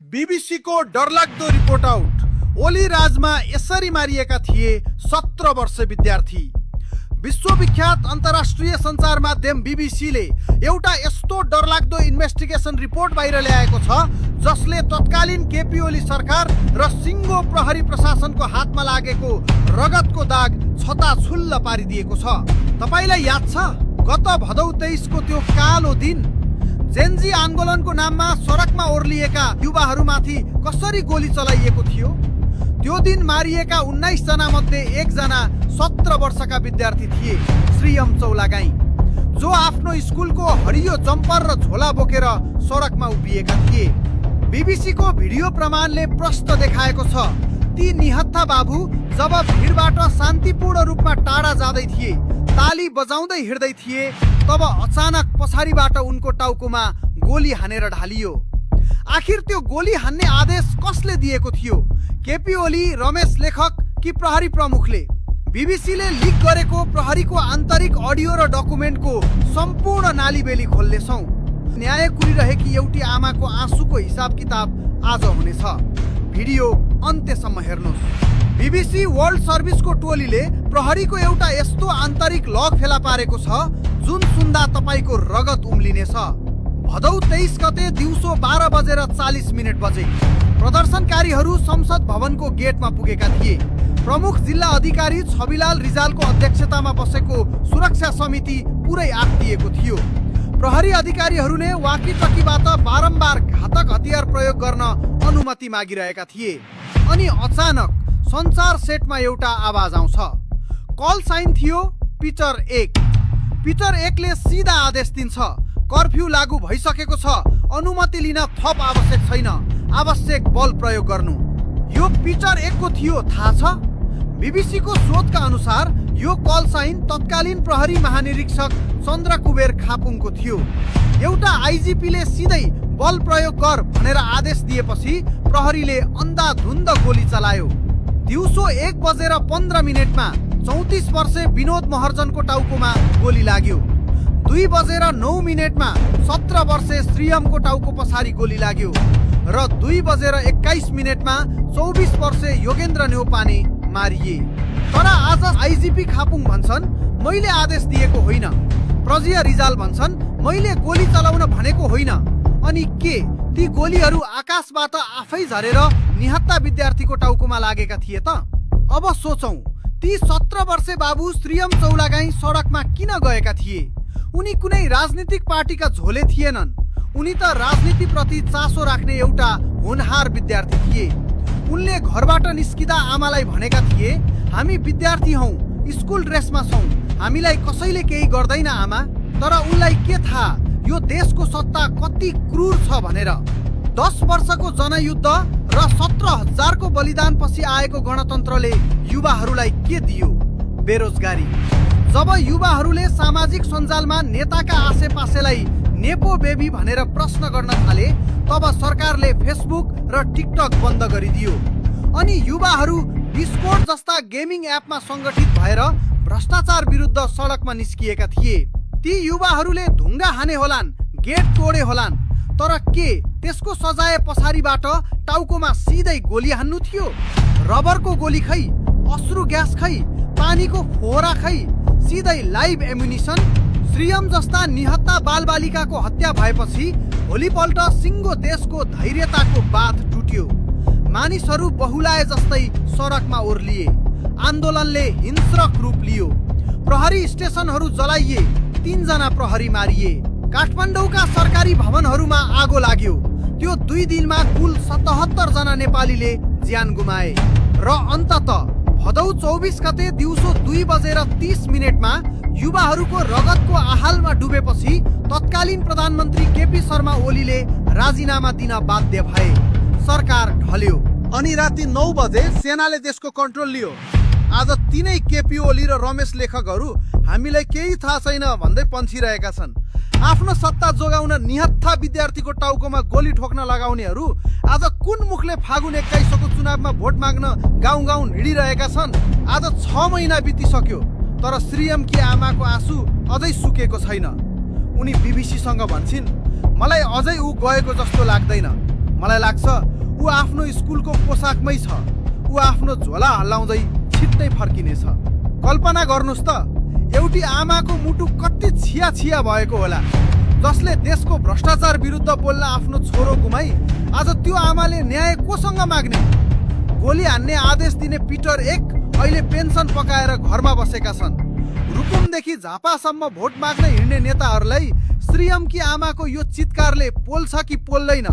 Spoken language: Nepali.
बीबीसी को डरलाग्दो रिपोर्ट आउट। ओली राजमा यसरी मारिएका थिए 17 वर्ष विद्यार्थी। विश्वविख्यात अन्तर्राष्ट्रिय सञ्चार माध्यम बीबीसीले एउटा यस्तो डरलाग्दो इन्भेस्टिगेसन रिपोर्ट बाहिर ल्याएको छ जसले तत्कालीन केपी ओली सरकार र सिङ्गो प्रहरी प्रशासनको हातमा लागेको रगतको दाग छताछुल्ल पारिदिएको छ। तपाईलाई याद छ गत भदौ 23 को त्यो कालो दिन जेनजी आन्दोलनको नाममा सडकमा ओर्लिएका युवाहरूमाथि कसरी गोली चलाइएको थियो? त्यो दिन मारिएका 19 जना मध्ये एकजना 17 वर्षका विद्यार्थी थिए, श्रीयम चौलागाई, जो आफ्नो स्कुलको हरियो जम्पर र झोला बोकेर सडकमा उभिएका थिए। बीबीसीको भिडियो प्रमाणले प्रष्ट देखाएको छ ती निहत्था बाबु जब भिडबाट शान्तिपूर्ण रूपमा टाढा जाँदै थिए, ताली बजाउँदै हिँड्दै थिए, तब अचानक पछाडिबाट उनको टाउकोमा गोली हानेर ढालियो। आखिर त्यो गोली हान्ने आदेश कसले दिएको थियो? केपी ओली, रमेश लेखक कि प्रहरी प्रमुखले? बीबीसीले लिक गरेको प्रहरीको आन्तरिक अडियो र डकुमेन्टको सम्पूर्ण नालीबेली खोल्नेछौँ। न्याय कुरिरहेकी एउटी आमाको आँसुको हिसाब किताब आज हुनेछ। भिडियो अन्त्यसम्म हेर्नुहोस्। बीबीसी वर्ल्ड सर्भिसको टोलीले प्रहरीको एउटा यस्तो आन्तरिक लग फेला पारेको छ जुन सुन्दा तपाईको रगत उम्लिनेछ। भदौ 23 गते दिउँसो 12:40 बजे प्रदर्शनकारीहरू संसद भवनको गेटमा पुगेका थिए। प्रमुख जिल्ला अधिकारी छविलाल रिजालको अध्यक्षतामा बसेको सुरक्षा समिति पुरै आत्तिएको थियो। प्रहरी अधिकारीहरूले वाकीटकीबाट बारम्बार घातक हतियार प्रयोग गर्न अनुमति मागिरहेका थिए। अनि अचानक सञ्चार सेटमा एउटा आवाज आउँछ। कल साइन थियो पिटर 1। पिटर 1 ले सिधा आदेश दिन्छ, कर्फ्यू लागू भइसकेको छ, अनुमति लिन थप आवश्यक छैन, आवश्यक बल प्रयोग गर्नु। यो पिटर 1 को थियो थाहा छ? बीबीसीको शोधका अनुसार यो कल साइन तत्कालीन प्रहरी महानिरीक्षक चन्द्र कुबेर खापुङको थियो। एउटा आइजिपीले सिधै बल प्रयोग गर भनेर आदेश दिएपछि प्रहरीले अन्धाधुन्द गोली चलायो। दिउँसो 1:15 34 वर्षे विनोद महर्जनको टाउकोमा गोली लाग्यो। 2:09 17 वर्षे श्रीयमको टाउको पछाडि गोली लाग्यो र 2:21 24 वर्षे योगेन्द्र न्यौपाने मारिए। तर आज आइजिपी खापुङ भन्छन् मैले आदेश दिएको होइन, प्रजिया रिजाल भन्छन् मैले गोली चलाउन भनेको होइन। अनि के ती गोलीहरू आकाशबाट आफै झरेर निहत्था विद्यार्थीको टाउकोमा लागेका थिए त? अब सोचौं, ती 17 वर्षे बाबु श्रीयम चौलागाई सडकमा किन गएका थिए? उनी कुनै राजनीतिक पार्टीका झोले थिएनन्। उनी त राजनीतिप्रति चासो राख्ने एउटा होनहार विद्यार्थी थिए। उनले घरबाट निस्किँदा आमालाई भनेका थिए, हामी विद्यार्थी हौं, स्कुल ड्रेसमा छौं, हामीलाई कसैले केही गर्दैन आमा। तर उनलाई के थाहा यो देशको सत्ता कति क्रूर छ भनेर। 10 वर्षको जनयुद्ध र 17,000 को बलिदानपछि आएको गणतन्त्रले युवाहरूलाई के दियो? बेरोजगारी। जब युवाहरूले सामाजिक सञ्जालमा नेताका आसेपासेलाई नेपो बेबी भनेर प्रश्न गर्न थाले तब सरकारले फेसबुक र टिकटक बन्द गरिदियो। अनि युवाहरू डिस्कोर्ड जस्ता गेमिङ एपमा सङ्गठित भएर भ्रष्टाचार विरुद्ध सडकमा निस्किएका थिए। ती युवाहरूले ढुङ्गा हाने होलान्, गेट तोडे होलान्, तर के त्यसको सजाय पछाडिबाट टाउकोमा सिधै गोली हान्नु थियो? रबरको गोली खै, अश्रु ग्यास खै, पानीको फोहरा खै, सिधै लाइभ एम्युनिसन? श्रीयम जस्ता निहत्था बालबालिकाको हत्या भएपछि भोलिपल्ट सिङ्गो देशको धैर्यताको बाँध टुट्यो। मानिसहरू बहुलाए जस्तै सडकमा ओर्लिए। आन्दोलनले हिंस्रक रूप लियो। प्रहरी स्टेसनहरू जलाइए, 3 जना प्रहरी मारिए। काठमाडौँका सरकारी भवनहरूमा आगो लाग्यो। त्यो 2 दिनमा कुल 77 जना नेपालीले ज्यान गुमाए। र अन्ततः भदौ 24 गते दिउँसो 2:30 युवाहरूको रगतको आहालमा डुबेपछि तत्कालीन प्रधानमन्त्री केपी शर्मा ओलीले राजीनामा दिन बाध्य भए। सरकार ढल्यो। अनि राति 9 बजे सेनाले देशको कन्ट्रोल लियो। आज तिनै केपी ओली र रमेश लेखकहरू हामीलाई केही थाहा छैन भन्दै पन्छिरहेका छन्। आफ्नो सत्ता जोगाउन निहत्था विद्यार्थीको टाउकोमा गोली ठोक्न लगाउनेहरू आज कुन मुखले फागुन 21 को चुनावमा भोट माग्न गाउँ गाउँ हिँडिरहेका छन्? आज 6 महिना बितिसक्यो तर श्रीयमकी आमाको आँसु अझै सुकेको छैन। उनी बीबीसीसँग भन्छिन् मलाई अझै ऊ गएको जस्तो लाग्दैन। मलाई लाग्छ ऊ आफ्नो स्कुलको पोसाकमै छ। ऊ आफ्नो झोला हल्लाउँदै छिट्टै फर्किनेछ। कल्पना गर्नुस् त, एउटी आमाको मुटु कति छिया छिया भएको होला, जसले देशको भ्रष्टाचार विरुद्ध बोल्न आफ्नो छोरो गुमाई आज त्यो आमाले न्याय कोसँग माग्ने? गोली हान्ने आदेश दिने पिटर 1 अहिले पेन्सन पकाएर घरमा बसेका छन्। रुकुमदेखि झापासम्म भोट माग्न हिँड्ने नेताहरूलाई श्रीयमकी आमाको यो चितकारले पोल्छ कि पोल्दैन